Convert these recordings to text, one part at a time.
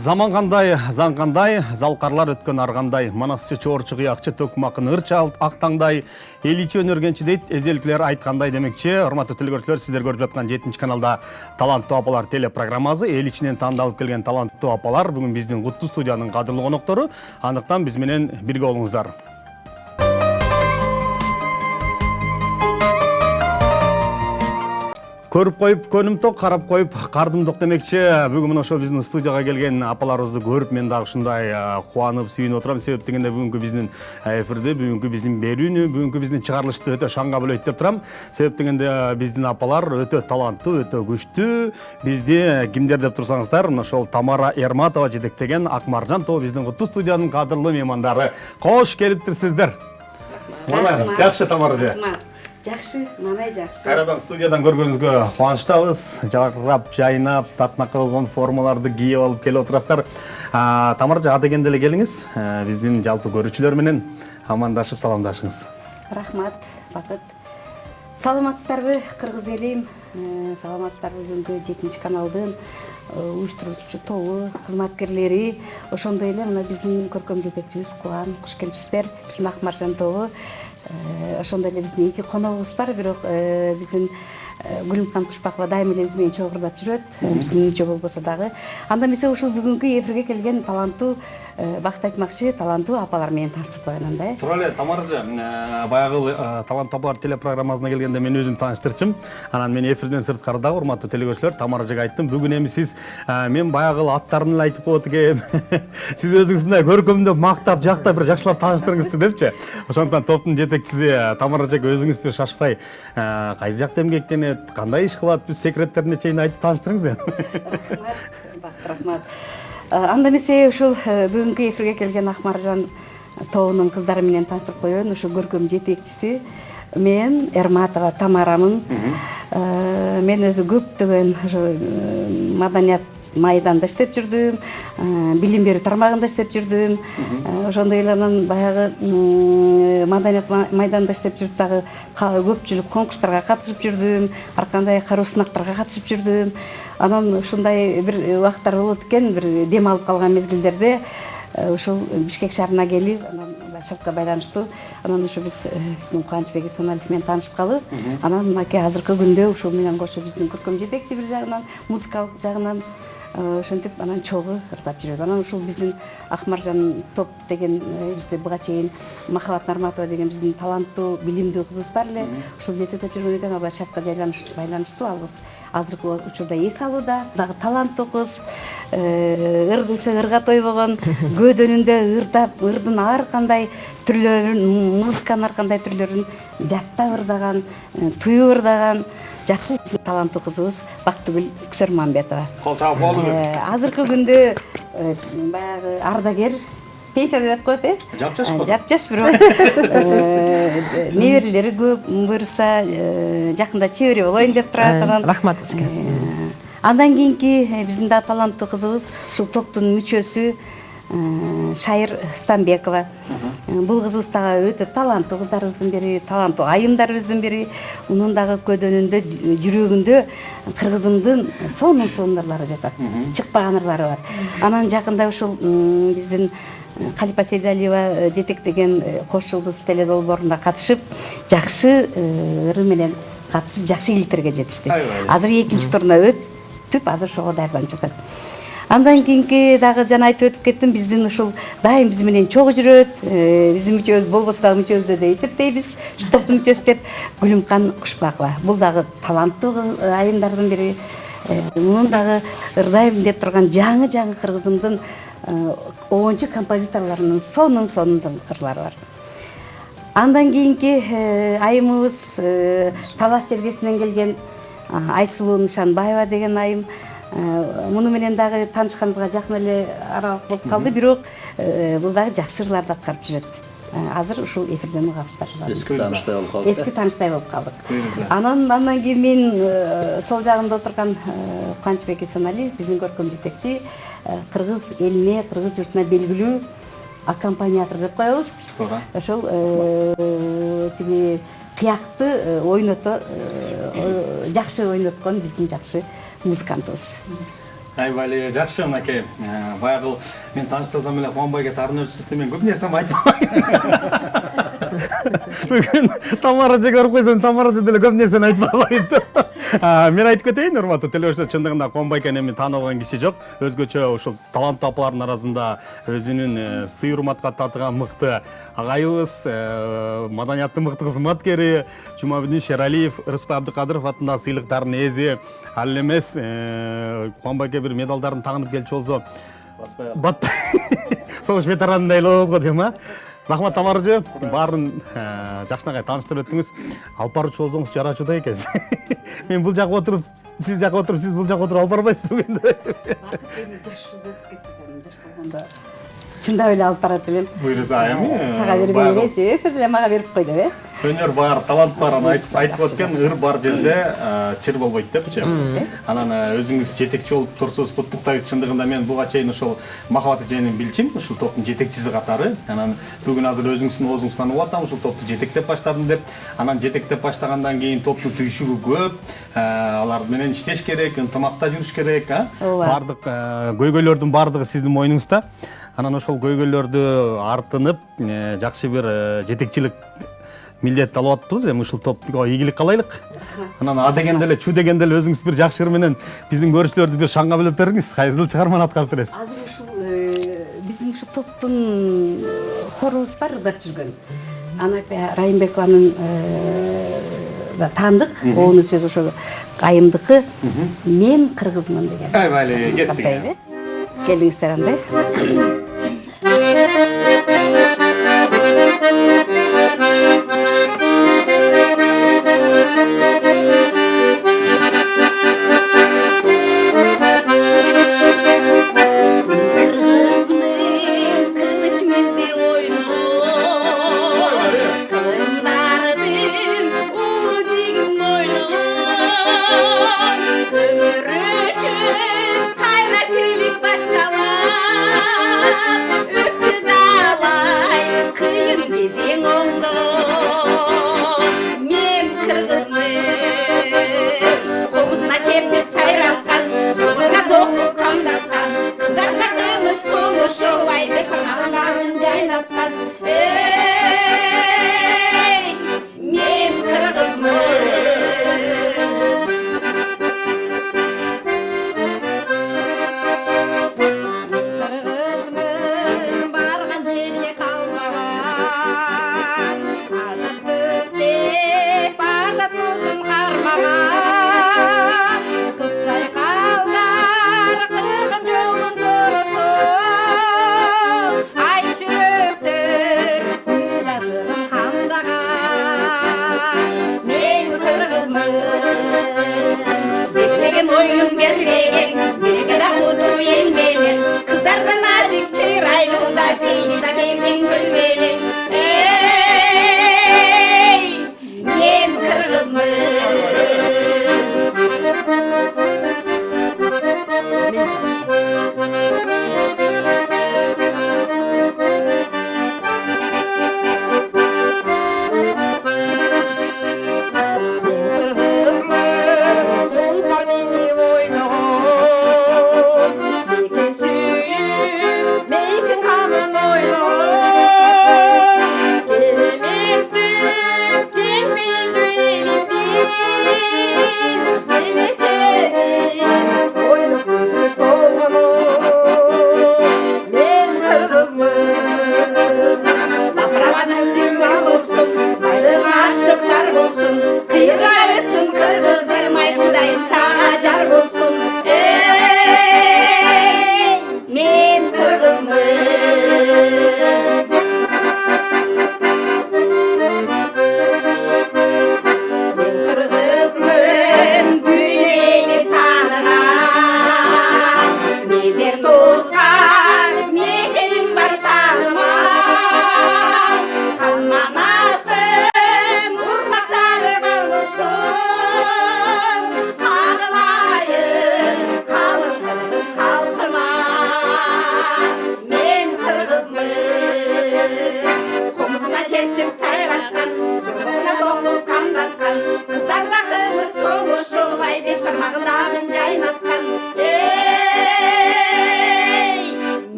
Заман қандай, заң қандай, залқарлар өткен арғандай, манасчы чорчы қияқчы төкмақын ұрчы ақтаңдай, еличі өнергенші дейд, ezелкілер айтқандай демекші. Ұрматты телегөршілер, сіздер көріп жатқан 7-ші каналда талантты апалар телепрограммасы. Еличінен таңдалып келген талантты апалар бүгін біздің құтты студияның қадірлі қонақтары. Андықтан бізменен бірге олыңыздар. Көріп қойып, көнім тоқ, қарап қойып, қардым тоқ демекші. Бүгін ошо біздің студияға келген апаларымызды көріп, мен дағы шындай қуанып, сүйін отырам. Себеп дегенде бүгінгі біздің эфирде, бүгінгі біздің берүүнү, бүгінгі біздің чыгарылышты өтө шаңға бөлөйт деп турам. Себеп дегенде біздің апалар өтө талантты, өтө күчтүү. Бизде кимдер деп турсаңыздар, ошол Тамара Эрматова жетектеген Акмаржан тобу біздің құтты студияның кадырлы меймандары. Кош келиптирсиздер. Жакшы Тамара. Жақсы, манай жақсы. Қайрадан студиядан көргеніңізге қуаныштабыз. Жарқырап, жайнап, татнаққа болған формаларды киіп алып келіп отырасыздар. Тамара дегенде келіңіз. Біздің жалпы көрүүчүлөр амандашып саламдашыңыз. Рахмат, Бақыт. Саламатсыздарбы, Кыргыз элим. Саламатсыздарбы, бүгүнкү 7-ші каналдын уюштуруучу тобу, кызматкерлери. Ошондой эле мына биздин көркөм жетекчибиз Кубан, куш келипсиздер. Биздин Акмаржан тобу. Ошондой эле биздин эки коногубуз бар, бирок биздин Гүлүмкан Кушпакова дайым эле биз менен чогурдап жүрөт. Биздинче болбосо дагы. Анда эмесе ушул бүгүнкү эфирге келген таланттуу, бакыт айтмакчы, таланттуу апалар менен тааныштырып коеюн анда. Туура эле, Тамаржа, баягы таланттуу апалар телепрограммасына келгенде мен өзүм тааныштырчым. Анан мен эфирден сырткары дагы урматтуу телекөрүүчүлөр, Тамаржага айттым. Бүгүн эми сиз мен баягы аттарын эле айтып коет экем. Сиз өзүңүздү көркөмдөп, мактап, жактап бир жакшылап тааныштырыңызчы депчи. Ошондуктан топтун жетекчиси Тамаржага өзүңүз бир шашпай, кайсы жакта эмгектенет, кандай иш кылат, биз секреттерине чейин айтып тааныштырыңыз. Рахмат. Анда эмесе ушул бүгүнкү эфирге келген Акмаржан тобунун кыздары менен тааныштырып коеюн. Ушул көркөм жетекчиси мен Эрматова Тамарамын. Мен өзү көптөгөн маданият майданда иштеп жүрдүм, билим берүү тармагында иштеп жүрдүм. Ошондой эле анан баягы маданият майданда иштеп жүрүп дагы көпчүлүк конкурстарга катышып жүрдүм, ар кандай кароо сынактарга катышып жүрдүм. Анан ушундай бир убакыттар болот экен, бир дем алып калган мезгилдерде ушул Бишкек шаарына келип, анан шартка байланыштуу, анан ушу биздин Кубанычбек Эсеналиев менен таанышкалы, анан мынакей азыркы күндө ушул менен кошо биздин көркөм жетекчи бир жагынан, музыкалык жагынан ошентип анан чогуу ырдап жүрөт. Анан ушул биздин Акмаржан топ деген бизде буга чейин Махабат Нарматова деген биздин таланттуу, билимдүү кызыбыз бар эле. Ушул жетектеп жүргөн экен, алар шартка байланыштуу, алгыс азыркы учурда эс алууда, дагы таланттуу кыз, ыр десе ырга тойбогон, көөдөнүндө ырдын ар кандай түрлөрүн, музыканын ар кандай түрлөрүн жаттап ырдаган, туюп ырдаган жакшы таланттуу кызыбыз Бактыгүл Күсөрмамбетова. Кол чаап болду. Азыркы күндө баягы ардагер, пенсия деп коет, жапжаш бирок неберелери көп, буюрса жакында чебере болоюн деп турат. Рахмат. Андан кийинки биздин да таланттуу кызыбыз ушул топтун мүчөсү Шайыр Станбекова. Бул кызыбыз дагы өтө таланттуу кыздарыбыздын бири, таланттуу айымдарыбыздын бири. Унун дагы көдөнүндө, жүрөгүндө кыргызымдын сонун ырлары жатат. Чыкпаган ырлары бар. Анан жакында ушул биздин Калипа Сейдалиева жетектеген Кош Жылдыз теледолбооруна катышып, жакшы ыры менен катышып, жакшы илтерге жетишти. Азыр экинчи туруна өтүп, азыр ошого даярданып жатат. Андан кийинки дагы жана айтып өтүп кеттим, биздин ушул дайым биз менен чогуу жүрөт, биздин мүчөбүз болбосо дагы мүчөбүздө деп эсептейбиз. Ушу топтун мүчөсү деп Гүлүмкан Кушпакова. Бул дагы таланттуу айымдардын бири. Мунун дагы ырдайм деп турган жаңы кыргызымдын 10-чу композиторлорунун сонун ырлары бар. Андан кийинки айымыбыз Талас жергесинен келген Айсулуу Нышанбаева деген айым. Муну менен дагы таанышканыбызга жакын эле аралык болуп калды, бирок бул дагы жакшы ырларды аткарып жүрөт. Азыр ушул эфирден угасыздар. Эски тааныштай болуп калдык. Андан кийин мен сол жагында отурган Кубанычбек Эсеналиев, биздин көркөм жетекчи, кыргыз элине, кыргыз журтуна белгилүү аккомпаниатор деп коебуз. Ошол тиги кыякты ойното, жакшы ойноткон биздин жакшы музыкантыбыз. Айбали, жакшы мынакей. Баягы мен тааныштасам эле Кубанбайга тарын өрчүсү мен көп нерсени айтпайм. Бүгүн Тамара эжеге барып койсом, Тамара эже деле көп нерсени айтпай койду. Мен айтып кетейин, урматтуу телеөрчүлөр, чындыгында Кубанбай эми таанылган киши жок. Өзгөчө ушул таланттуу апалардын арасында өзүнүн сый урматка татыган мыкты агайыбыз, маданияттын мыкты кызматкери Жумабүдүн Шералиев, Рыспай Абдыкадыров атындагы сыйлыктардын ээси. Ал эмес Кубанбайга бир медалдарын тагынып келчү болсо, батпай. Согуш ветеранындай эле болот го дейм, а? Рахмат Тамара эже, баарын жакшынакай тааныштырып өттүңүз. Алып баруучу болсоңуз жарачудай экенсиз. Мен бул жакка отуруп, сиз жакка отуруп, сиз бул жакка отуруп алып барбайсыз бүгүн. Бакыт эми жаш өзөтүп кетти, жаш болгондо чындап эле алып барат элем. Буйруса эми. Сага бербей элечи, эфирде мага берип кой деп, Өнөр бар, талант бар, аны айтып өткөн, ыр бар жерде чыр болбойт депчи. Анан өзүңүз жетекчи болуп турсуңуз, куттуктайбыз. Чындыгында мен буга чейин ошол Махабат эженин билчим, ушул топтун жетекчиси катары. Анан бүгүн азыр өзүңүздүн оозуңузду таанып атам, ушул топту жетектеп баштадым деп. Анан жетектеп баштагандан кийин топтун түйшүгү көп. Алар менен иштеш керек, ынтымакта жүрүш керек, бардык көйгөйлөрдүн бардыгы сиздин мойнуңузда. Анан ошол көйгөйлөрдү артынып, жакшы бир жетекчилик милдет алып атпыз. Эми ушул топко ийгилик каалайлык. Анан А дегенде эле, Чу дегенде эле өзүңүз бир жакшы ыр менен биздин көрүүчүлөрдү бир шаңга бөлөп бериңиз. Кайсыл чыгарманы аткарып бересиз? Азыр ушул биздин ушу топтун хорубуз бар, ырдап жүргөн. Анакай Райымбекованын таандык, оонун сөзү ошо Кайымдыкы. Мен кыргызмын деген. Айбали, кеттик. Келиңиздер андай.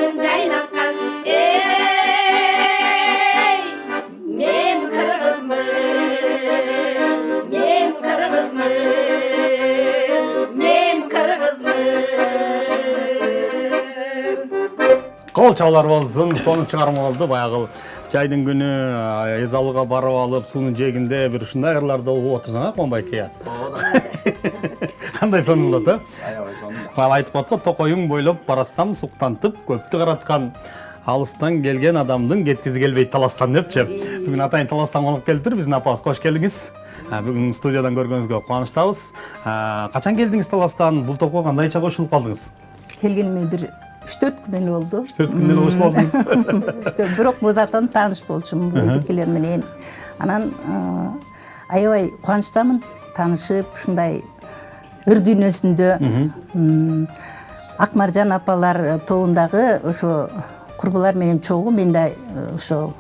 жанын жайнатқан ей мен қырғызмын мен қырғызмын мен қырғызмын Кол чабалар болсын, соны чыгарма болду. Баягы жайдын күнү эз алууга барып алып, суунун жээгинде бир ушундай ырларды угуп отурсуң, а Кубанбайке? Кандай сонун болот, а? Аябай сонун. Ал айтып атко, токоюң бойлоп барастам, суктантып, көптү караткан алыстан келген адамдын кеткизи келбейт таластан депчи. Бүгүн атайын таластан конук келиптир, биздин апабыз кош келдиңиз. Бүгүн студиядан көргөнүңүзгө кубанычтабыз. Качан келдиңиз таластан? Бул топко кандайча кошулуп калдыңыз? Келгениме бир 3-4 күн эле болду. 4 күн эле кошулуп алдыңыз. Бирок мурдатан тааныш болчумун бул эжекелер менен. Анан аябай кубанычтамын таанышып, ушундай ыр дүйнөсүндө Акмаржан апалар тобундагы ошо курбулар менен чогуу мен да ошо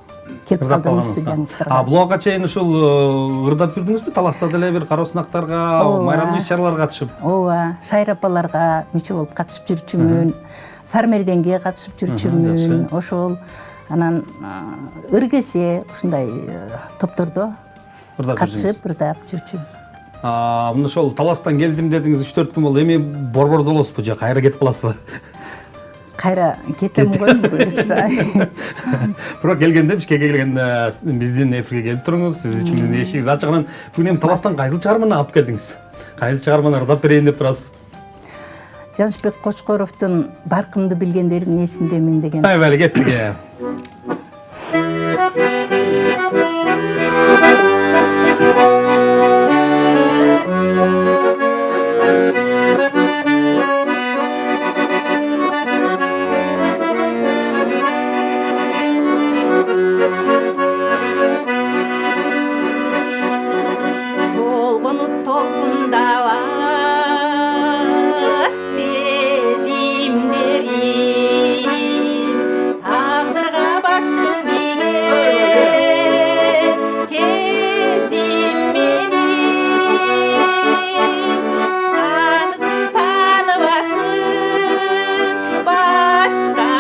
келип калдым студияңыздарга. Буга чейин ушул ырдап жүрдүңүзбү? Таласта деле бир кароо сынактарга, майрамдык иш-чараларга катышып? Ооба, шайыр апаларга мүчө болуп катышып жүрчүмүн. Сармерденге катышып жүрчүмүн. Ошол анан ыргесе ушундай топтордо катышып ырдап жүрчүмүн. Мына ошол таластан келдим дедиңиз, 3-4 күн болду. Эми борбордо болосузбу же кайра кетип каласызбы? Кайра кетем го буюрса. Бирок келгенде, бизге келгенде биздин эфирге келип туруңуз. Сиз үчүн биздин эшигибиз ачык. Анан бүгүн эми таластан кайсыл чыгарманы алып келдиңиз? Кайсыл чыгарманы ырдап берейин деп турасыз? Жанышбек Кочкоровдун Баркымды билгендердин эсиндемин деген. Айбали кеттик. Толгонуп толкундабас сезимдерим тагдырга башым ийген кезим менен танысың тааныбасын башка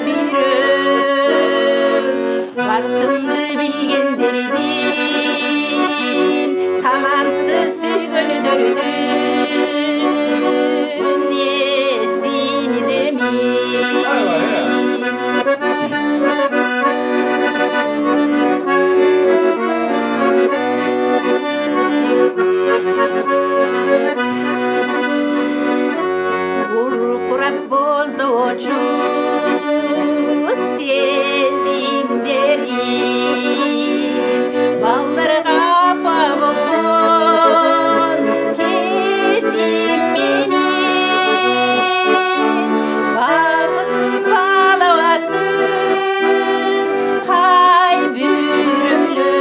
бирөө баркымды билгендердин талантты сүйгөнүдөрдүн эсинидемин. Уркурап боздоочу сезимдерим балдарга апа болгон кезим менен балысын балабасын кай бүрөлөр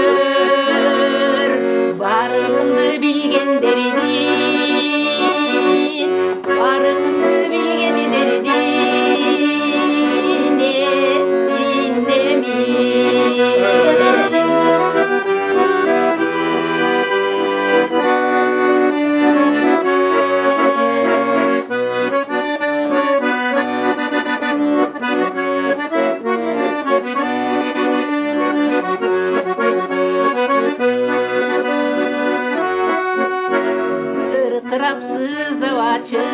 баркымды билгендердин баркымды билгендердин эсиндемин. Сыркырап сыздабачы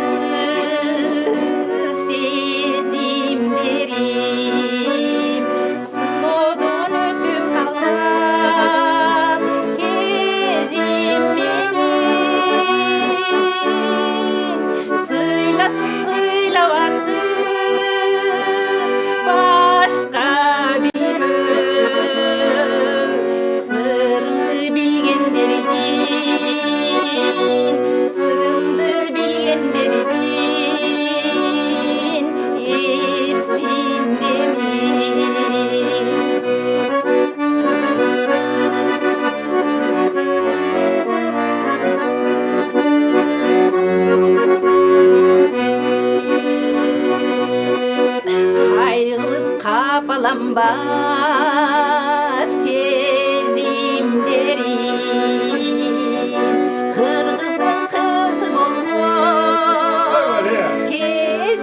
сезимдерим сыноодон өтүп калган кезим менен сыйласын сыйлабасын башка бирөө сырыңды билгендердин сырымды билгендердин эсиндемин. Кайгылып капаланба сезимдерим кыргыздын кызы болгон. 'Cause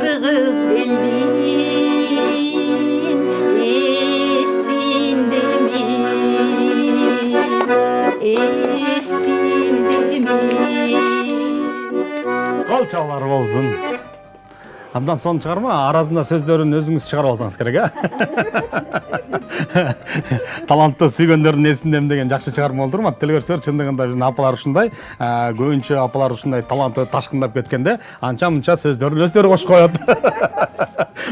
кыргыз элдин эсиндеми Калчалар болсын. Абдан соны шығарма, арасында сөздерін өзіңіз шығарып алсаңыз керек, талантты сүйгендердің есіндемін деген жақсы шығарма болдыр ма? Тілгөрсөр шындығында біздің апалар ушундай, көбүнчө апалар ушундай таланты ташкындап кеткенде, анча-мынча сөздөрүн өздөрү кошуп коет.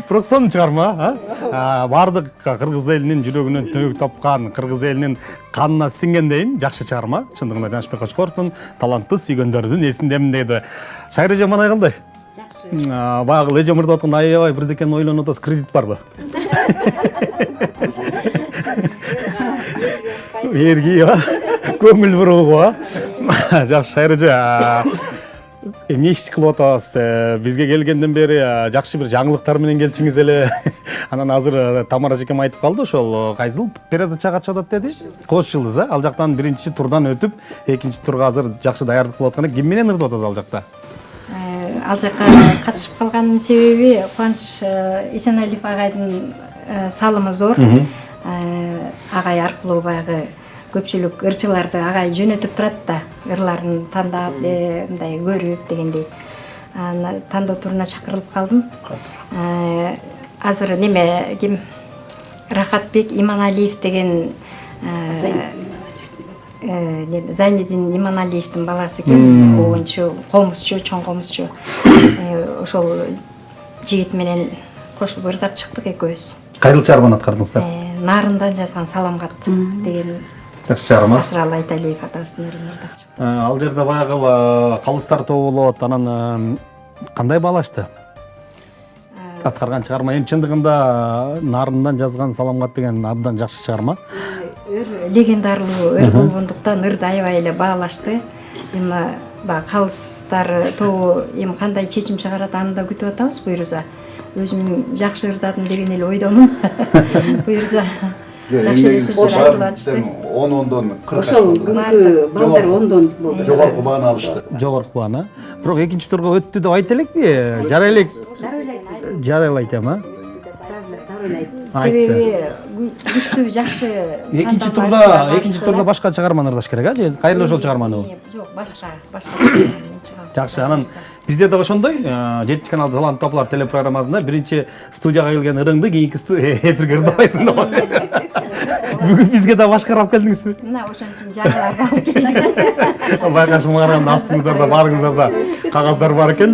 Бирок соны шығарма, бардык кыргыз элинин жүрөгүнөн түнөк тапкан, кыргыз элинин канына сиңген дейин жақсы шығарма. Шындығында Жанышбек Кочкоровдун талантты сүйгендердің есіндемін дейді. Шайры жаман айгандай? Баягы эже мырда аткан аябай бирдекени ойлонуп атасыз, кредит барбы? Эрги, көңүл буругу, жакшы Шайрыжы. Эмне иш кылып атасыз? Бизге келгенден бери жакшы бир жаңылыктар менен келчиңиз эле. Анан азыр Тамара жекем айтып калды, ошол кайсыл передачага чыгат деди. Кош жылдыз, ал жактан биринчи турдан өтүп, экинчи турга азыр жакшы даярдык кылып атканда ким менен ырдап атасыз ал жакта? Ал жаққа қатышып қалғанның себебі Қуаныш Есенәлиев ағайдың салымы зор. Ағай арқылы баяғы көпшілік ырчыларды ағай жөнөтүп тұрады да, ырларын тандап, мындай көрүп дегендей. Тандоо турuna чакырылып калдым. Азыр неме ким Рахатбек Иманалиев деген Зайнидин Иманалиевдин баласы экен, оончу, комузчу, чоң комузчу. Ошол жигит менен кошулуп ырдап чыктык экөөбүз. Кайсыл чыгарманы аткардыңыздар? Нарындан жазган салам кат деген Жакшы чыгарма. Башыралы Айталиев атабыздын ырын ырдап чыкты. Ал жерде баягы калыстар тобу болот, анан кандай баалашты? Аткарган чыгарма эми чындыгында Нарындан жазган салам кат деген абдан жакшы чыгарма. Легендарлуу ыр болгондуктан ырды аябай эле баалашты. Эми баягы калыстар тобу эми кандай чечим чыгарат аны да күтүп атабыз буюрса. Өзүм жакшы ырдадым деген эле ойдомун. Буюрса жакшы эле сөздөр айтылып атышты. 10-10дон 40. Ошол күнгү балдар 10дон болду. Жогорку бааны алышты. Жогорку бааны. Бирок экинчи турга өттү деп айта элекпи? Жарайлайт эми. Себеби күчтүү жакшы. Экинчи турда башка чыгарманы ырдаш керек, же кайрылуу ошол чыгарманы? Жок, башка. Жакшы, анан бизде да ошондой 7 канал таланттуу апалар телепрограммасында биринчи студияга келген ырыңды кийинки эфирге ырдабайсың деп. Бүгүн бизге да башкарып келдиңизби? Мына ошон үчүн жаңыларды алып келдим. Байкашым караганда астыңыздарда барыңыздарда кагаздар бар экен.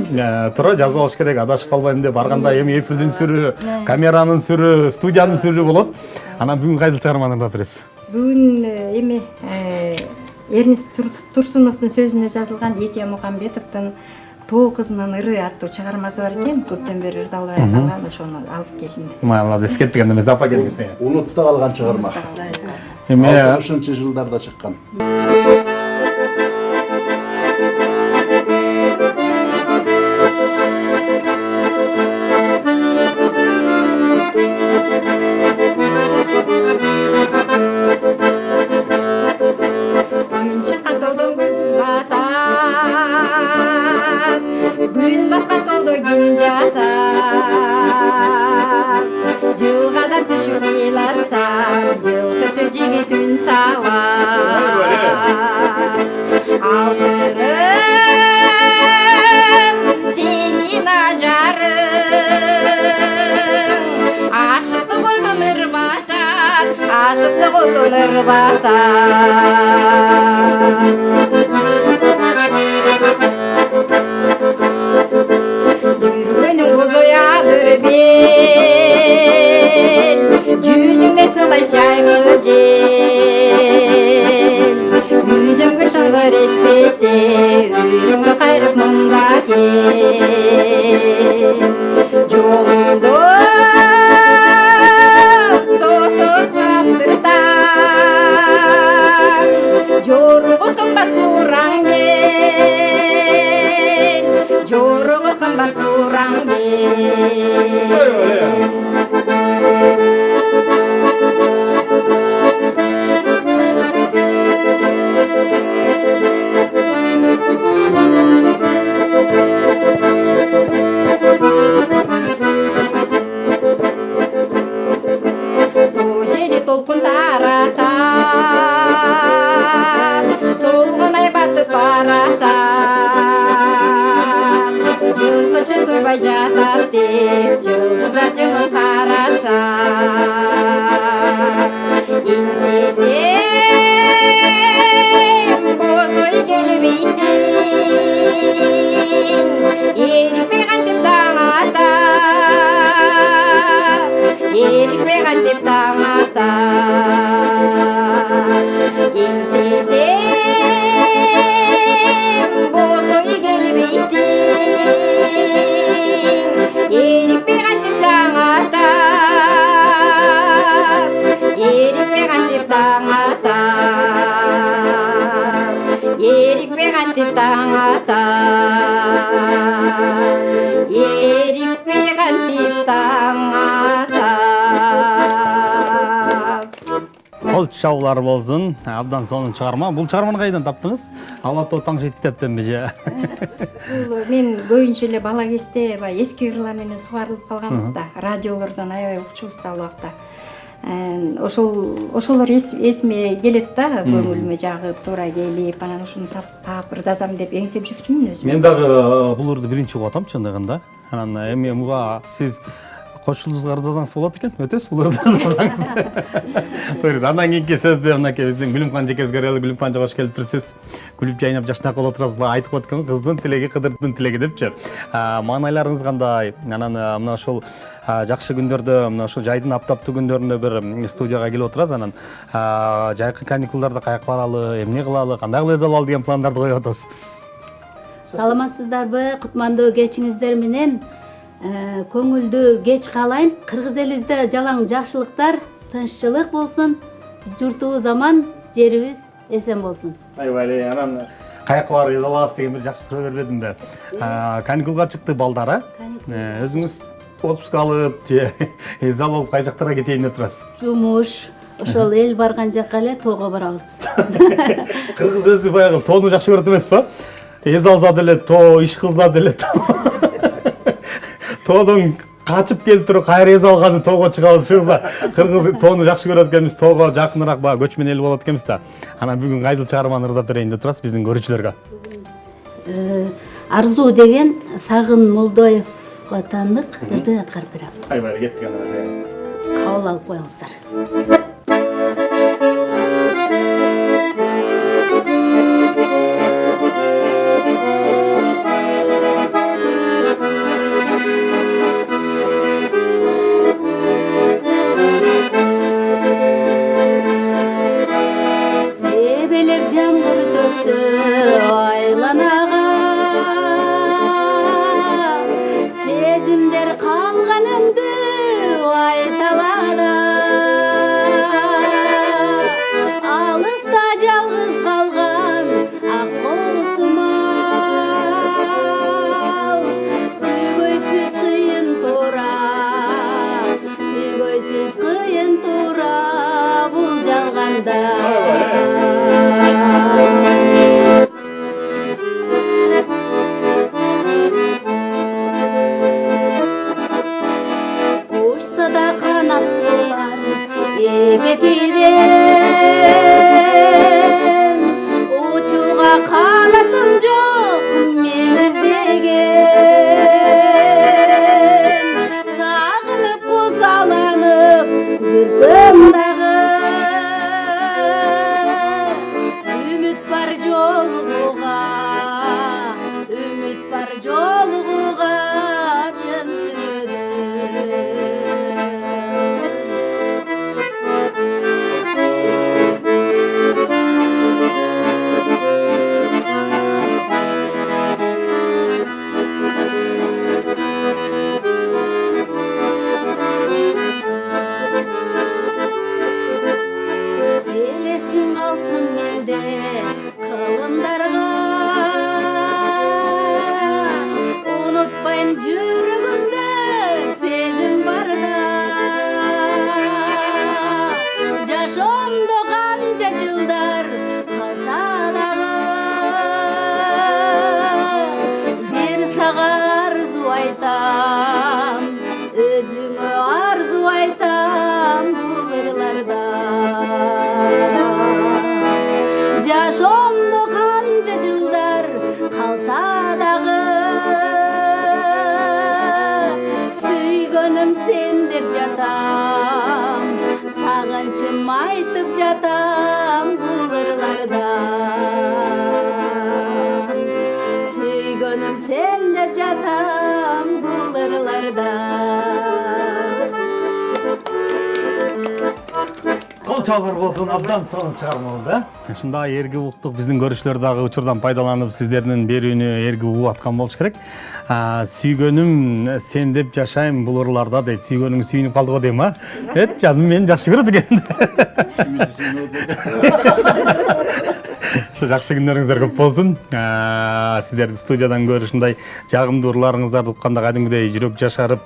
Туура жазып алыш керек, адашып калбайм деп барганда эми эфирдин сүрү, камеранын сүрү, студиянын сүрү болот. Анан бүгүн кайсыл чыгарманы ырдап бересиз? Бүгүн эми Эрнест Турсуновдун сөзүнө жазылган Эке Мухамбетовдун Тоо кызынын ыры аттуу чыгармасы бар экен. Көптөн бери ырдалбай калган, ошону алып келдим. Молодец, кеттиген эмес, апа келиңиз. Унутта калган чыгарма. Эми 60-жылдарда чыккан. Gün bakatondo ginjata Жылгада түшүп ыйлатсам жылкычы жигит үн салат Алтыным сенин ажарың Ашыктык отун ырбатат Ашыктык отун ырбатат бел жүзүңдө сылай чайгы жел Үзүңгө шыңгыр этпесе үйрөңгө кайрып мында кел Жолуңдо тосоп жаптыртан Жорого кымбат бураң бел Жорого кымбат бураң bel баратат, толгунай батып баратат. Жылқышы тойбай жатат деп, жылдыздар жымын қарашат. Еңсесен боз ой келбейсің, ерікпей қантып таң атат, ерікпей қантып таң атат. Еңсесен боз ой келбейсің, ерікпей қантып таң атат, ерікпей қантып таң атат, ерікпей қантып таң атат, ерікпей қантып таң атат. Ол чабуулар болсын, абдан сонун чыгарма. Бул чыгарманы кайдан таптыңыз? Ала тоо таң жети китептенби же? Бул мен көбүнчө эле бала кезде баягы эски кырлар менен сугарылып калганбыз да, радиолордон аябай укчубуз да ал убакта. Ошолор эсиме келет да, көңүлүмө жагып, туура келип, анан ушуну таап ырдасам деп эңсеп жүрчүмүн өзүм. Мен дагы бул ырды биринчи угуп атам чындыгында. Анан эми муга сиз кошулуңузга ырдасаңыз болот экен. Өтөсүз бул ырды ырдасаңыз. Буюрса андан кийинки сөздү мынакей биздин Гүлүмкан жекебизге келип, Гүлүмкан жогош келиптирсиз. Күлүп жайнап жашнап боло турасызбы? Айтып аткан кыздын тилеги, кыдырдын тилеги депчи. Маанайларыңыз кандай? Анан мына ошол жакшы күндөрдө, мына ошол жайдын аптаптуу күндөрүндө бир студияга келип отурабыз. Анан жайкы каникулдарда каяка баралы, эмне кылалы, кандай кылып эзалалы деген пландарды коюп атасыз. Саламатсыздарбы? Кутмандуу кечиңиздер менен көңүлдүү кеч каалайм. Кыргыз элибизде жалаң жакшылыктар, тынччылык болсун. Журтубуз аман, жерибиз эсен болсун. Айбай, анан каяка барып эзалабыз деген бир жакшы суроо бербедимби? Каникулга чыкты балдар, өзүңүз отпуск алып же эзал болуп кай жактарга кетейин деп турасыз? Жумуш, ошол эл барган жакка эле тоого барабыз. Кыргыз өзү баягы тоону жакшы көрөт эмеспи? Эз алса деле тоо, иш кылса деле тоо. Тоодон качып келип туруп кайра эз алганы тоого чыгабыз. Кыргыз тоону жакшы көрөт экенбиз, тоого жакыныраак баягы көчмөн эл болот экенбиз да. Анан бүгүн кайсыл чыгарманы ырдап берейин деп турасыз биздин көрүүчүлөргө? Арзуу деген Сагын Молдоевго таандык ырды аткарып берем. Айбай, кеттик анан. Кабыл алып коюңуздар. Себелеп жамгыр төксө айланага, сезимдер калганыңды айталада. Алыста жалгыз калган ак коосумал, түгөйсүз кыйын туура, түгөйсүз кыйын туура бул жалганда. Кушса да канат болар экетиден, учууга канатым жок мен издеген. Сагынып кузаланып жүрсөм дагы, жатам булырлардан. Сүйгөнүм сен деп жатам булырлардан. Кол чалгыр болсун, абдан сонун чыгарма да. Ушундай эрги уктук биздин көрүүчүлөр дагы учурдан пайдаланып сиздердин берүүнү эрги угуп аткан болуш керек. Сүйгөнүм сен деп жашайм бул ырларда дейт. Сүйгөнүң сүйүнүп калды го дейм, а? Жаным мени жакшы көрөт экен. Жакшы күнүңүздөр көп болсун. Сиздерди студиядан көрүп ушундай жагымдуу ырларыңыздарды укканда кадимгидей жүрөк жашарып,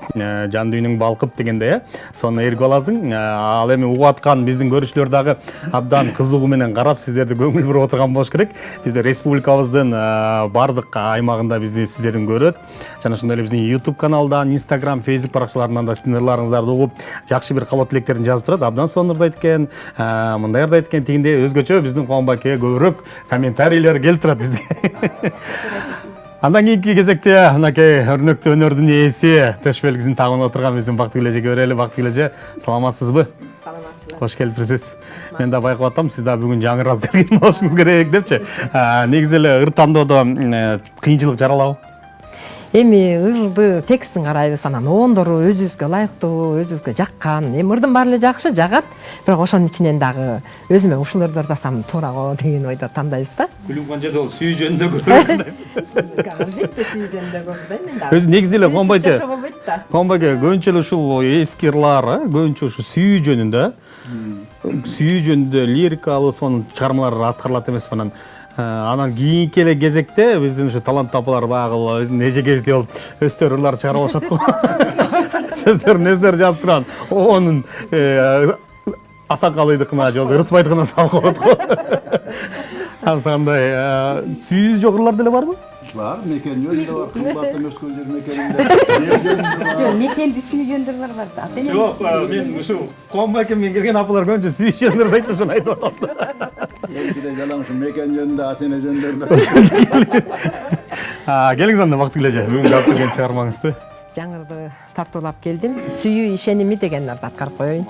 жан дүйнөң балкып дегендей, сону эргип аласың. Ал эми угуп аткан биздин көрүүчүлөр дагы абдан кызыгуу менен карап, сиздерди көңүл буруп отурган болуш керек. Бизде республикабыздын бардык аймагында бизди сиздердин көрөт. Жана ошондой эле биздин YouTube каналдан, Instagram, Facebook баракчаларынан да сиздин ырларыңыздарды угуп, жакшы бир каалоо тилектерин жазып турат. Абдан сонун ырдайт экен, мындай ырдайт экен, тигиндей өзгөчө биздин Кубанбайкеге көбүрөөк комментарийлер келип турат бизге. Андан кийинки кезекте мынакей өрнөктүү өнөрдүн ээси төш белгисин тагып отурган биздин Бактыгүл эжеге берели. Бактыгүл эже, саламатсызбы? Саламатчылар. Кош келипсиз. Мен да байкап атам, сиз да бүгүн жаңы алып келген болушуңуз керек депчи. Негизи эле ыр тандоодо кыйынчылык жаралабы? Эми ырды текстин карайбыз, анан оондору өзүбүзгө ылайыктуу, өзүбүзгө жаккан. Эми ырдын баары эле жакшы, жагат, бирок ошонун ичинен дагы өзүмө ушул ырды ырдасам туура го деген ойдо тандайбыз да. Күлүнгөн жерде ол сүйүү жөнүндө көрөт. Албетте сүйүү жөнүндө көрдөйм мен дагы. Өзү негизи эле Кубанбайчы. болбойт да. Кубанбайке көбүнчө эле ушул эски ырлар, көбүнчө ушу сүйүү жөнүндө лирикалуу сонун чыгармалар аткарылат эмеспи анан. Анан кийинки эле кезекте биздин ушу таланттуу апалар баягы биздин эжекебиздей болуп өздөрү ырлар чыгарып алышат го. Сөздөрүн өздөрү жазып турган. Онун Асанкалыйдыкына же болбосо Ырысбайдыкына салып коет го. Ансандай сүйүү жок ырлар деле барбы? Бар, мекен жөнүндө бар, кымбаттын өскөн жер мекенинде. Жок, мекенди сүйүү жөндөрлөр бар да. Жок, мен ушу Кубанбайке менен келген апалар көбүнчө сүйүү жөнүндө айтып ушуну айтып атам. Экиде жалаң ушу мекен жөнүндө, ата-эне жөнүндө. Келиңиз анда Бактыгүл эже, бүгүн алып келген чыгармаңызды. Жаңырды тартуулап келдим. Сүйүү ишеними деген ырды аткарып коеюн.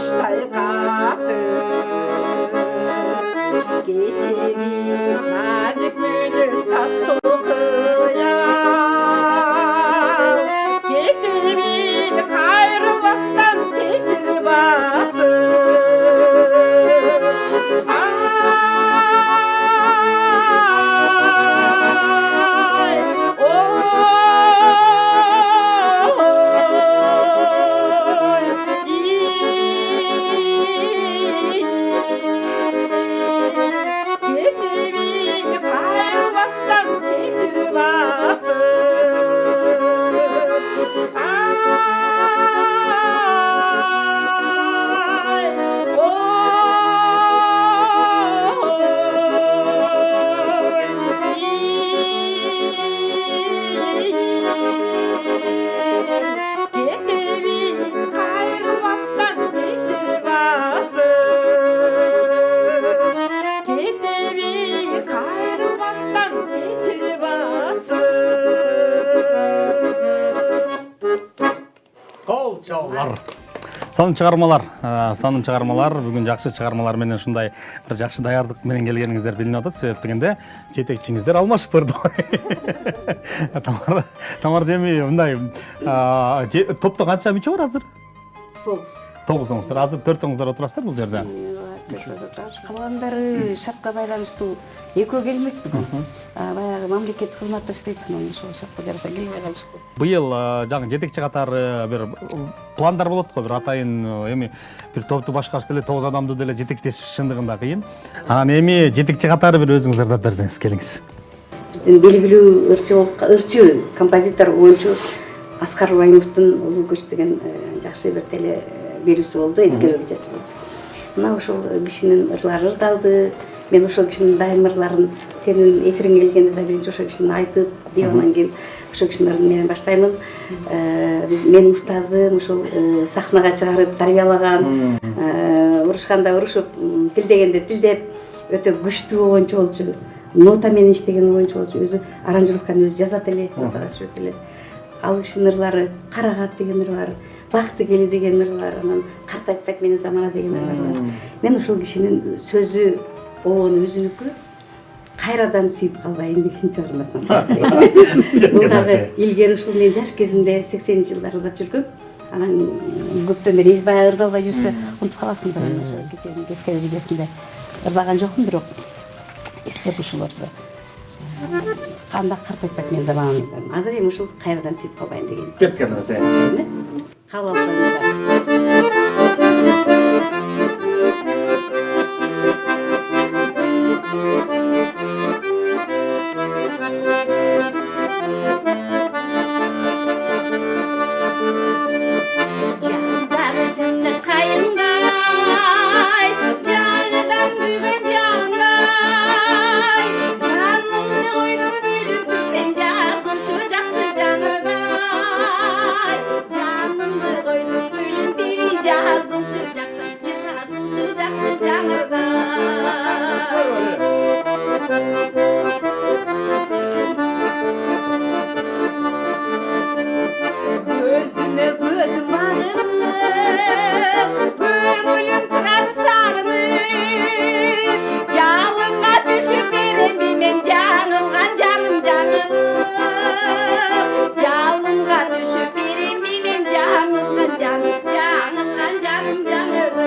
таштай қатып кечеги назик мүнөз таттуу кыял кетиби кайрылбастан кетир басып ай кетиби кайрылбастан кетир басып кетиби кайрылбастан кетир басып кетиби кайрылбастан кетир басып Кол чалар. Сонун чыгармалар, бүгүн жакшы чыгармалар менен ушундай бир жакшы даярдык менен келгениңиздер билинип атат. Себеп дегенде жетекчиңиздер алмашып барды. Тамар жеми мындай топто канча мүчө бар азыр? 9 азыр 4 отурасыздар бул жерде. Калгандары шартка байланыштуу экөө келмек бүгүн. Баягы мамлекеттик кызматта иштейт, анан ошол шартка жараша келбей калышты. Быйыл жаңы жетекчи катары бир пландар болот го, бир атайын эми бир топту башкарып эле 9 адамды деле жетектеш шындыгында кыйын. Анан эми жетекчи катары бир өзүңүз ырдап берсеңиз келиңиз. Биздин белгилүү ырчы композитор оюнчу Аскар Райымовдун Улуу көч деген жакшы бир теле берүүсү болду, эскерүү кечеси болду. Мына ошол кишинин ырлары ырдалды. Мен ошол кишинин дайым ырларын сенин эфириңе келгенде да биринчи ошол кишини айтып, андан кийин ошол кишинин ырын менен баштаймын. Менин устазым ошол сахнага чыгарып тарбиялаган, урушканда урушуп, тилдегенде тилдеп, өтө күчтүү оюнчу болчу. Нота менен иштеген оюнчу болчу. Өзү аранжировканы өзү жазат эле, нотага түшүрөт эле. Ал кишинин ырлары Карагат деген ыр бар, Бакты кели деген ыр бар, анан Картайтпайт менен замана деген ыр бар. Мен ушул кишинин сөзү оон өзүнүкү кайрадан сүйүп калбайын деген чыгармасынан калсайм. Бул дагы илгери ушул мен жаш кезимде 80-жылдар ырдап жүргөм. Анан көптөн бери баягы ырдалбай жүрсө унутуп каласың да. Ошо кечээнин кескеби кечесинде ырдаган жокмун, бирок эстеп ушуларды. Кандак Картайтпайт менен замананы ырдадым. Азыр эми ушул кайрадан сүйүп калбайын деген. Кеткен нерсе. Кабыл алып коюңуздар. Жаздагы жап-жаш кайыңдай, жаңыдан күйгөн жаңдай, жанымды койдуп бүлүп сен жазылчу жакшы жаңыдай, жанымды койдуп бүлүп жазылчу жакшы жаңыдай. Gözüme gözüm bağlanıp, gönlüm turat sağınıp, жалынға düşüp беремін мен жаңылған жаным жаңылып, жалынға düşüp беремін мен жаңылған жаным жаңылып.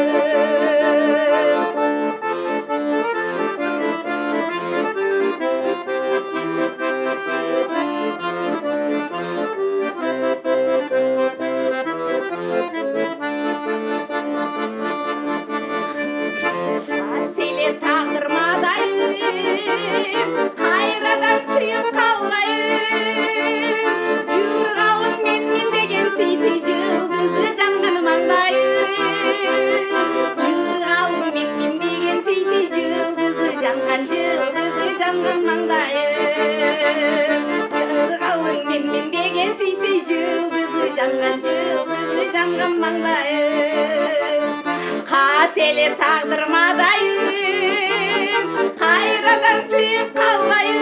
Сәселе тағдырмадайым, қайрадан сүйіп қалайым, жырғалым мен деген сүйді жұлдызы жанған маңдайым, жырғалым мен деген сүйді жұлдызы жанған маңдайым, жырғалым мен деген сүйді жұлдызы жанған маңдайым. Қаселе тағдырмадайым, қайрадан сүйіп қалайым,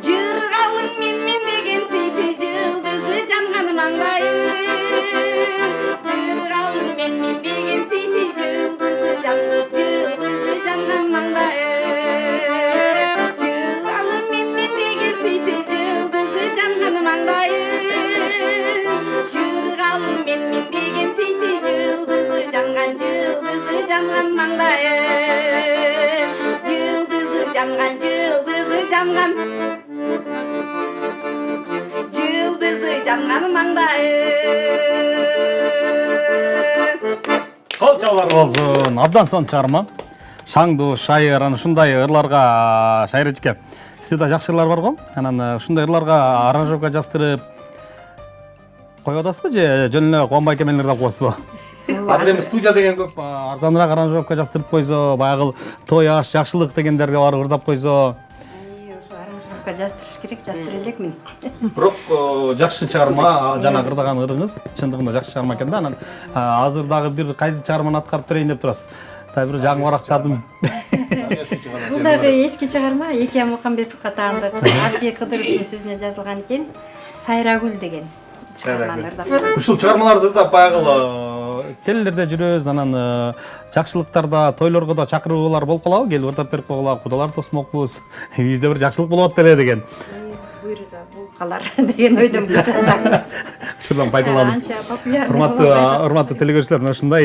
жырғалым мен деген сүйді жұлдызы жанған маңдайым, жырғалым мен жанған маңдайым, жылдызы жанған, жылдызы жанған, жылдызы жанған маңдайым. Кол чабалар болсун. Абдан сонун чыгарма. Шаңдуу, шайыр, аны ушундай ырларга шайыр эчке. Сизде да жакшы ырлар бар го? Анан ушундай ырларга аранжировка жаздырып коюп атасызбы же жөн эле кубанбай экемелерди окуйсузбу? Азыр эми студия деген көп арзаныраак аранжировка жаздырып койсо, баягы той аш, жакшылык дегендерди барып ырдап койсо. Ошо аранжировка жаздырыш керек, жаздыра элекмин. Бирок жакшы чыгарма, жана ырдаган ырыңыз чындыгында жакшы чыгарма экен да. Анан азыр дагы бир кайсы чыгарманы аткарып берейин деп турасыз. Дагы бир жаңы барактардын. Бул дагы эски чыгарма, Эке Мухамбетовго таандык Абзей Кыдыровдун сөзүнө жазылган экен. Сайрагүл деген чыгарманы ырдап. Ушул чыгармаларды ырдап баягы телелерде жүрөбүз, анан жакшылыктарда, тойлорго да чакыруулар болуп калабы, келип ырдап берип койгула, кудалар тосмокпуз. Бизде бир жакшылык болот деле деген. Буйруса болуп калар деген ойдон бүтөбүз. Ушурдан пайдаланып. Анча популярный. Урматтуу телекөрүүчүлөр, мына ушундай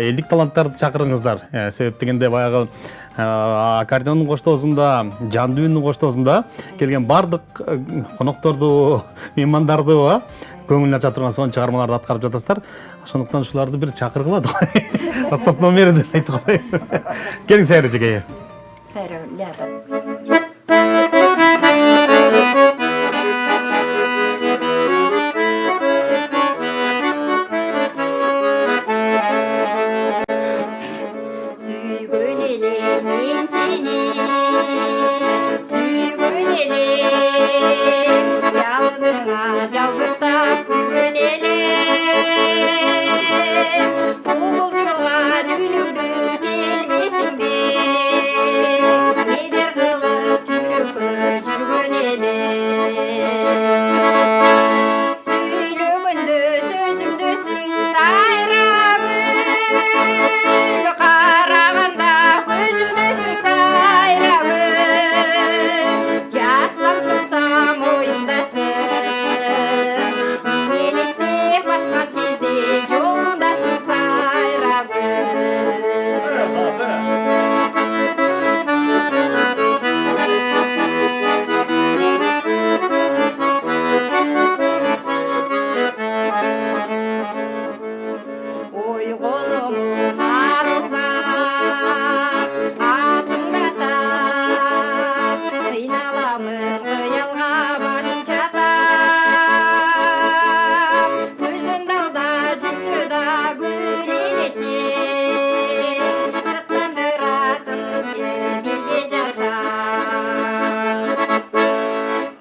элдик таланттарды чакырыңыздар. Себеп дегенде баягы аккордеондун коштоосунда, жандуу үндүн коштоосунда келген бардык конокторду, меймандарды көңүлүн ача турган сонун чыгармаларды аткарып жатасыздар. Ошондуктан ушуларды бир чакыргыла да. WhatsApp номерин деп айтып коеюн. Келиң сайры жеке. Сайрагүл, ята. Сүйгөн элем мен сени, сүйгөн элем, жалыныңа жалбыртап күлгөн элем, кубулжуган үнүңдү келбетиңди медер кылып жүрөккө жүргөн элем. Сүйлөгөндө сөзүмдөсүң сайрагүл, караганда көзүмдөсүң сайрагүл, жатсам турсам оюмдасың, мен элестеп баскан кезде жолуңдасың сайрагүл. Ойгономун арууга атымды атап, кыйналамын кыялга башым чатап, көздөн далда жүрсө да гүл элеси, шаттандыратын бирге жашап.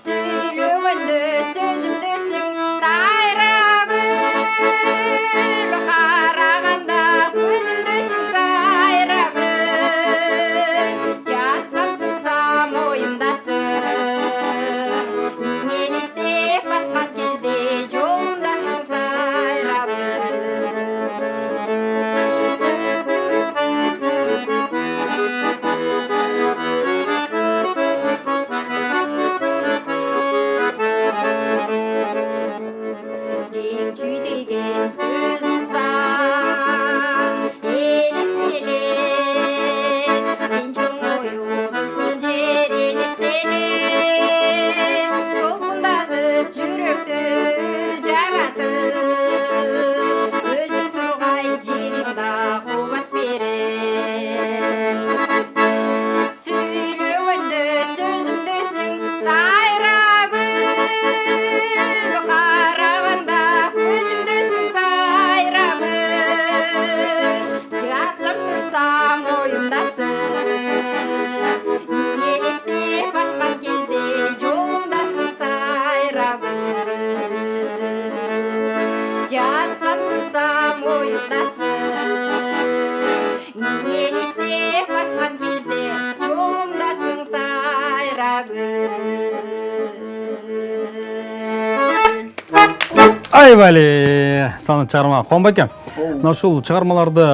Сүйлөгөндө сөзүмдөсүң сайрагүл, караганда көзүмдөсүң сайрагүл, жатсам турсам оюмдасың, мен элестеп баскан кезде жолуңдасың сайрагүл. Келчү деген сөзүм сан элескелеп, сен чоңоюбузбун жер элестелеп, толкундатып жүрөктү жаратып, өзүң тургай жериңда кубат берем. Сүйлөгөндө сөзүмдөсүң сайрагүл, караганда көзүмдөсүң сайрагүл, жатсам турсам оюмдасың, мен элестеп баскан кезде жолуңдасың сайрагүл. Жатсам турсам оюмдасың, мен элестеп баскан кезде жолуңдасың сайрагүл. Айбали, сонун чыгарма. Кубанбай экен. Мына ушул чыгармаларды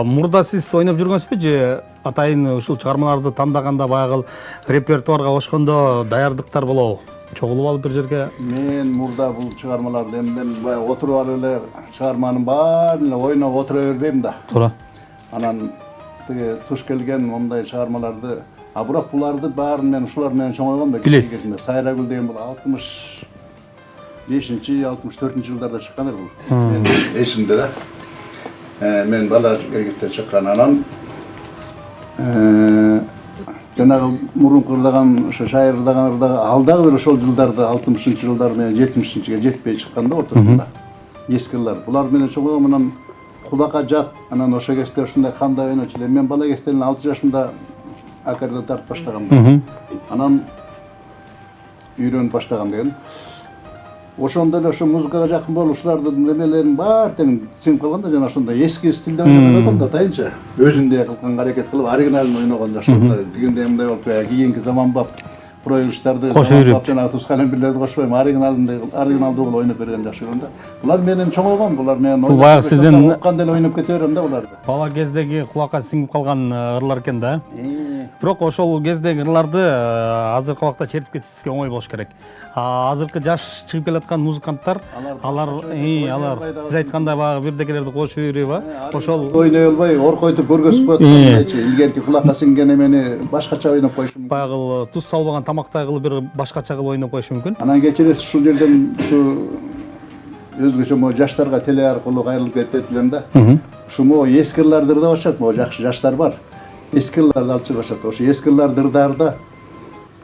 мурда сиз ойноп жүргөнсүзбү же атайын ушул чыгармаларды тандаганда баягы репертуарга кошкондо даярдыктар болобу? Чогулуп алып бир жерге. Мен мурда бул чыгармаларды эмден баягы отуруп алып эле чыгарманын баарын эле ойноп отура бербейм да. Туура. Анан тиги туш келген мондай чыгармаларды, а бирок буларды баарын мен ушулар менен чоңойгом да. Билесиз. Сайрагүл деген бул 65-64 жылдарда чыккандыр бул. Мен эсимде да. Мен бала кезимде чыккан анан жанагы мурункурдаган ошо шайырдаган ал дагы бир ошол жылдарда 60-жылдар менен 70-ге жетпей чыкканда ортосунда. Эски ыллар. Булар менен чоңойгом, анан кулакка жат. Анан ошо кезде ушундай кандай ойночу элем. Мен бала кезде 6 жашымда аккордеон тартып баштагам. Анан үйрөнүп баштагам деген. Ошондо эле ошо музыкага жакын болуп ушулардын немелерин баары тең сиңип калганда жана ошондой эски стилде ойногон да атайынча өзүндөй кылган аракет кылып оригиналын ойногон жаштар. Дегенде мындай болуп кийинки заманбап проекттерди жана туз калембирлерди кошпойм, оригиналдуу кылып ойноп берген жакшы көрөм да. Булар менен чоңойгон, булар менен Бул баягы сиздин укканда эле ойноп кете берем да буларды. бала кездеги кулакка сиңип калган ырлар экен да. Бирок ошол кездеги ырларды азыркы убакта чертип кетишке оңой болуш керек. Азыркы жаш чыгып келаткан музыканттар, алар сиз айткандай баягы бирдекелерди кошуп берип, ошол Ойной албай, оркойтуп көргөзүп коет. Илгерки кулакка сиңген эмени башкача ойноп коюшу мүмкүн. баягы туз салбаган тамактай кылып бир башкача кылып ойноп коюшу мүмкүн. Анан кечиресиз ушул жерден ушу өзгөчө могу жаштарга теле аркылуу кайрылып кетет элем да. Ушу могу эски ырларды ырдап атышат, могу жакшы жаштар бар. Эски ырларды алып чыгып атышат. Ошо эски ырларды ырдаарда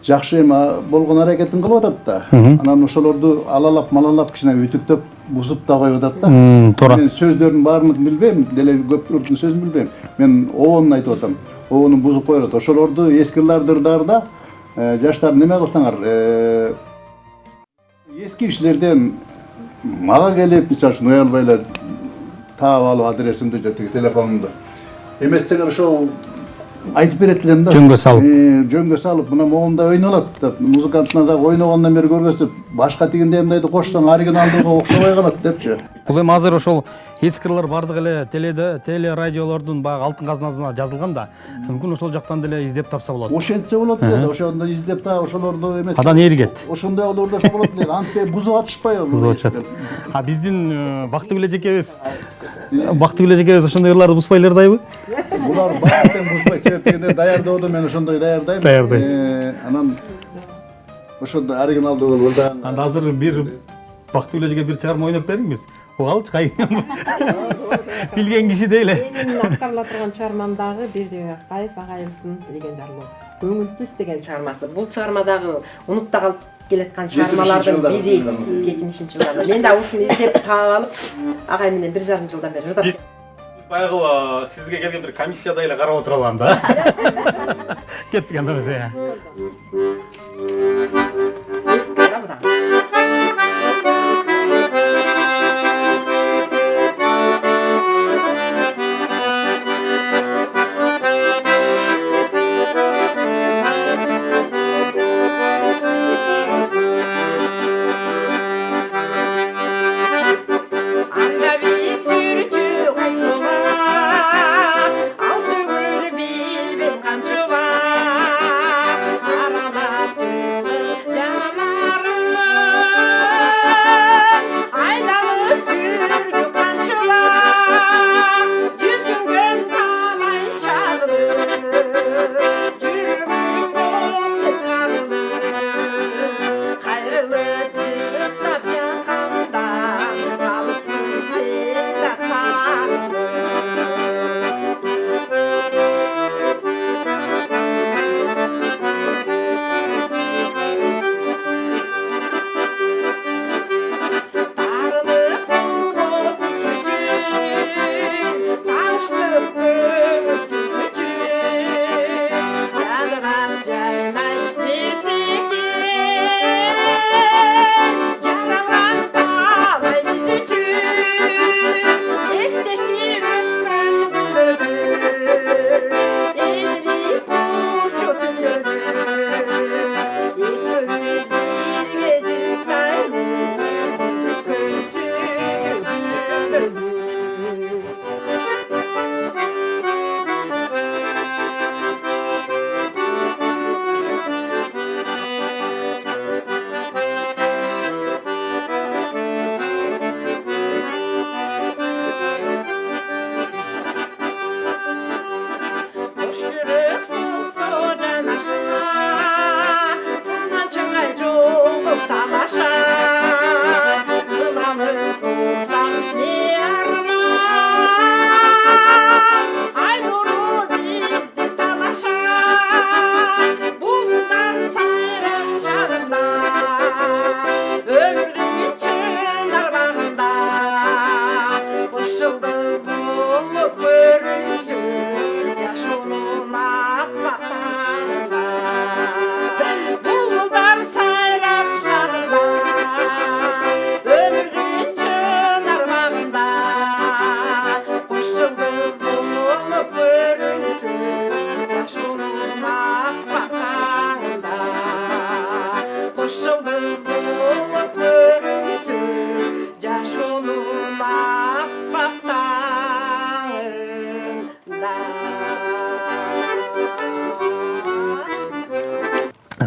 жакшы эми болгон аракетин кылып атат да. Анан ошолорду алалап, малалап кичине үтүктөп, бузуп да коюп атат да. Туура. Мен сөздөрүн баарын билбейм, деле көптүрдүн сөзүн билбейм. Мен обонун айтып атам. Обонун бузуп коёт. Ошолорду эски ырларды ырдаарда жаштар неме кылсаңар, эски кишилерден мага келип, мисалы үчүн уялбай эле таап алып адресимди же телефонумду эместсеңер ошол айтып берет элем да. Жөнгө салып, мына могундай ойнолот деп, музыканттар дагы ойногондон бери көргөзүп, башка тигиндей эмдейди кошсоң оригиналдууга окшобой калат депчи. Бул эми азыр ошол эски ырлар бардык эле теле радиолордун баягы алтын казнасына жазылган да. Мүмкүн ошол жактан деле издеп тапса болот. Ошентсе болот дейт, ошондо издеп таап ошолорду эмес. Адан эригет. Ошондой болуп ырдаса болот дейт. Антип бузуп атышпайбы? Бузуп атышат. Биздин Бактыгүл эжекебиз ошондой ырларды бузбай ырдайбы? Булар баарын бузбай чектегенде даярдоодо мен ошондой даярдайм. Анан ошондой оригиналдуу болуп ырдаган. Анда азыр бир Бактыгүл эжеге бир чыгарма ойноп бериңиз. Алчы кайын. Билген киши дейле. Менин аткарыла турган чыгармамдагы Бердибек Акаев агайыбыздын легендарлуу Көңүл түз деген чыгармасы. Бул чыгармадагы унутта калып келаткан чыгармалардын бири 70-жылдарда. Мен да ушуну издеп таап алып, агай менен 1,5 жылдан бери ырдап. Баягы сизге келген бир комиссияда эле карап отуралам да. Кеттик анда биз. Эски да бу да.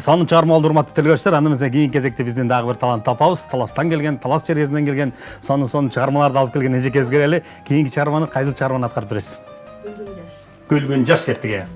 Сонун чыгармаларды урматтуу тергөөчтөр, аны эмесе кийинки кезекте биздин дагы бир талант тапабыз. Таластан келген, Талас чергесинен келген сонун чыгармаларды алып келген эжекебиз келели. Кийинки чыгарманы кайсыл чыгарманы аткарып бересиз? Күлгүн жаш кеттиге.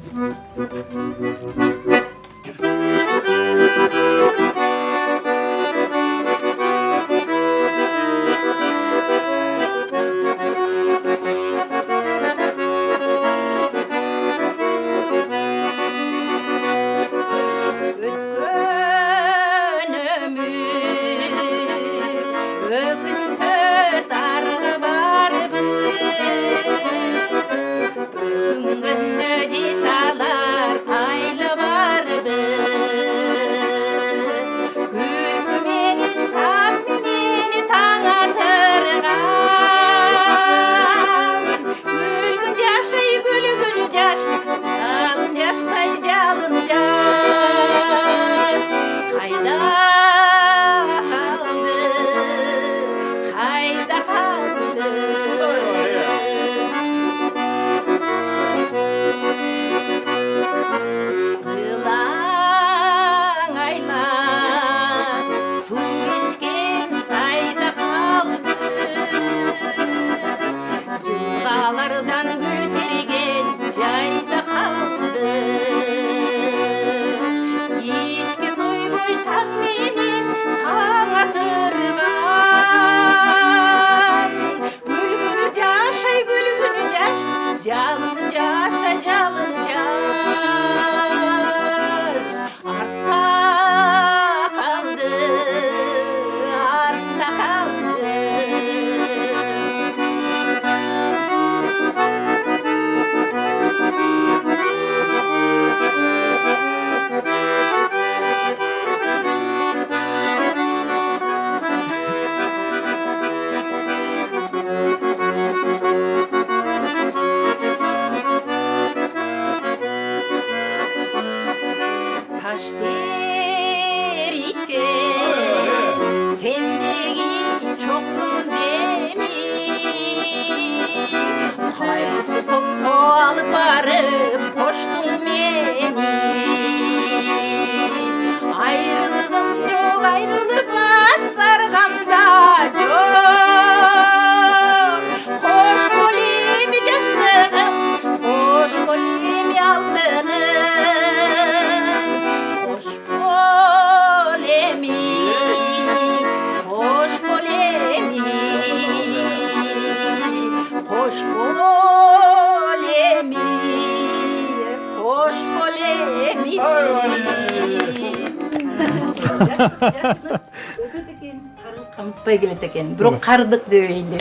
Камытпай келет экен. Бирок кардык дебейли.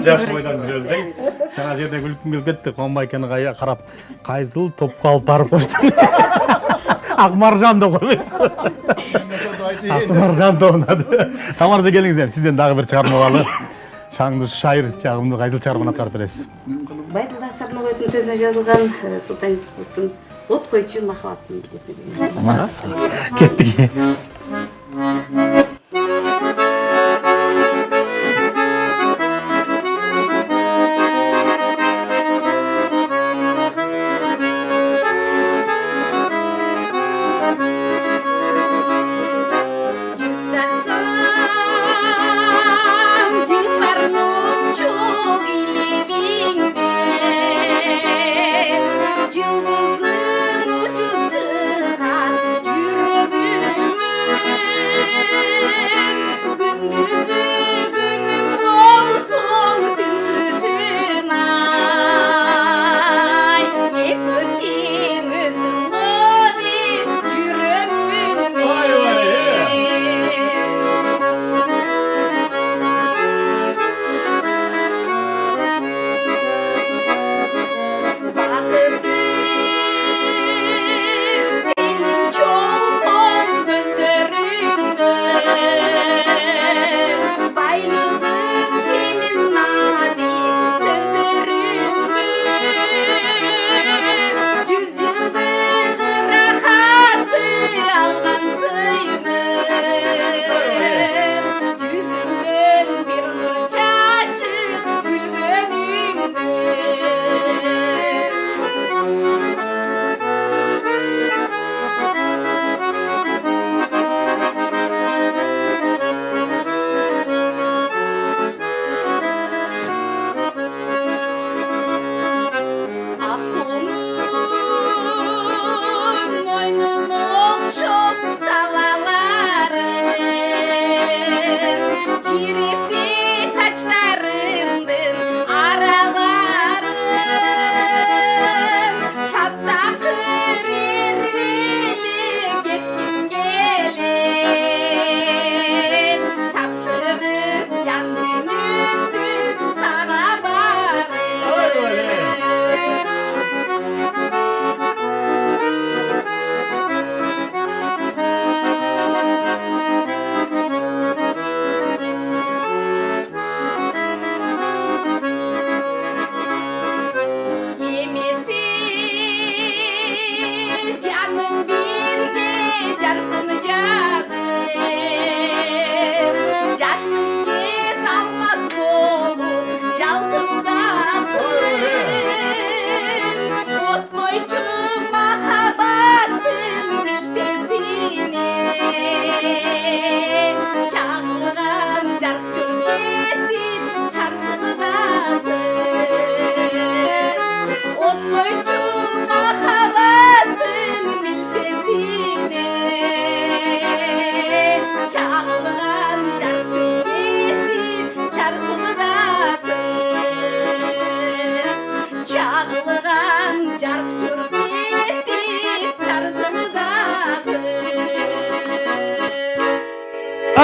Жаш бойдан сөздөң. Жана жерде күлкүм келип кетти. Конбайканы карап, кайсыл топко алып барып коштун. Акмаржан деп койбойсуз. Акмаржан тобунады. Тамаржа келиңиз, сизден дагы бир чыгарма алалы. Шаңды шайыр жагымды кайсыл чыгарманы аткарып бересиз? Байдулла Сарнабайдын сөзүнө жазылган Султан Юсуповдун От койчу махаббаттын китесине. Кеттик. Yıldızın uçup çıkan, yürüdüğümün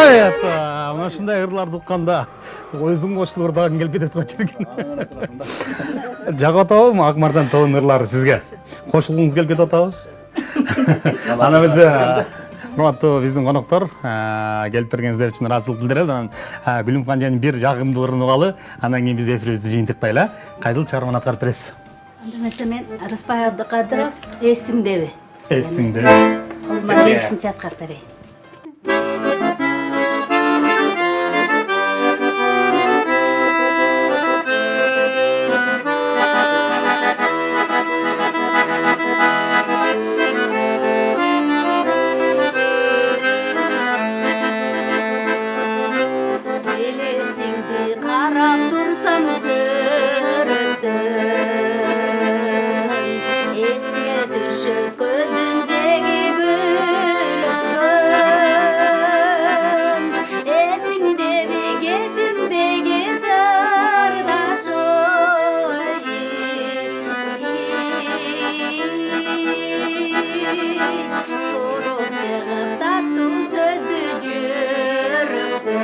мына ушундай ырларды укканда өзүң кошулуп ырдагың келбей жатат жерген. Жагып атабы Акмаржан тобунун ырлары сизге? Кошулгуңуз келип кетип атабы? Ана биз урматтуу биздин коноктор келип бергениңиздер үчүн ыраазычылык билдирели. Анан Гүлүм Канжанын бир жагымдуу ырын угалы, андан кийин биз эфирибизди жыйынтыктайлы. Кайсыл чыгарманы аткарып бересиз? Анда mesela мен Рыспай Абдыкадыров эсиңдеби? Эсиңдеби. Колумдан келишинче аткарып берейин. Қарап тұрсам сүрөттөн еске түшөт көзүндөгү гүл өскөн эсиңдеби кечиндеги сырдаш сороп чыгып таттуу сөздү жүрөктөн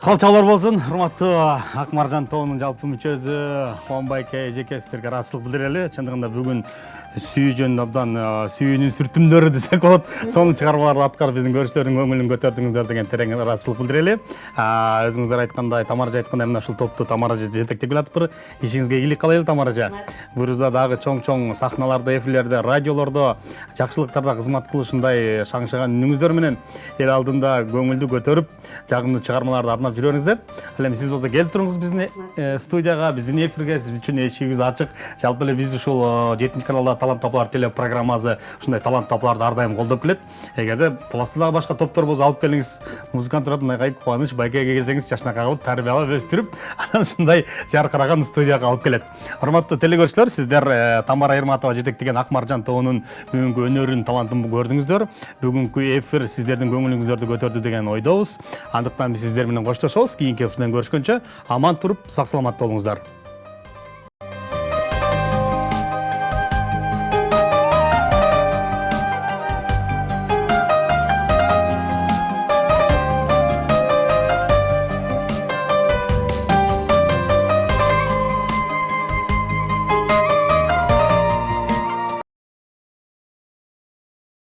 Калчалар болсын, урматтуу Акмаржан тобунун жалпы мүчөсү Кубанбайке эжекесиздерге ыраазычылык билдирели. Чындыгында бүгүн сүйүүжөн абдан сүйүүнүн сүртүмдөрү десек болот. Сонун чыгармаларды аткарып биздин көрүүчүлөрдүн көңүлүн көтөрдүңүздөр деген терең ыраазычылык билдирели. Өзүңүздөр айткандай, Тамара эже айткандай, мына ушул топту Тамара эже жетектеп келатыптыр. Ишиңизге ийгилик каалайлы, Тамара эже. Буюрса дагы чоң-чоң сахналарда, эфирлерде, радиолордо, жакшылыктарда кызмат кылышындай шаңшыган үнүңүздөр менен эл алдында көңүлдү көтөрүп, жагымдуу чыгармаларды арнап жүрөңүздөр. Ал эми сиз болсо келип туруңуз биздин студияга, биздин эфирге, сиз үчүн эшигибиз ачык. Жалпы эле биз ушул 7-каналда талант топалар теле программасы ушундай талант топларды ар дайым колдоп келет. Эгерде таластагы башка топтор болсо алып келиңиз. Музыкант турат Айгай Кубаныч Байкеге келсеңиз, жашнакка кылып, тарбиялап өстүрүп, анан ушундай жаркыраган студияга алып келет. Урматтуу телекөрүүчүлөр, сиздер Тамара Эрматова жетектеген Акмаржан тобунун бүгүнкү өнөрүн, талантын көрдүңүздөр. Бүгүнкү эфир сиздердин көңүлүңүздөрдү көтөрдү деген ойдобуз. Андыктан биз сиздер менен коштошобуз. Кийинки эфирден көрүшкөнчө аман туруп, сак саламат болуңуздар.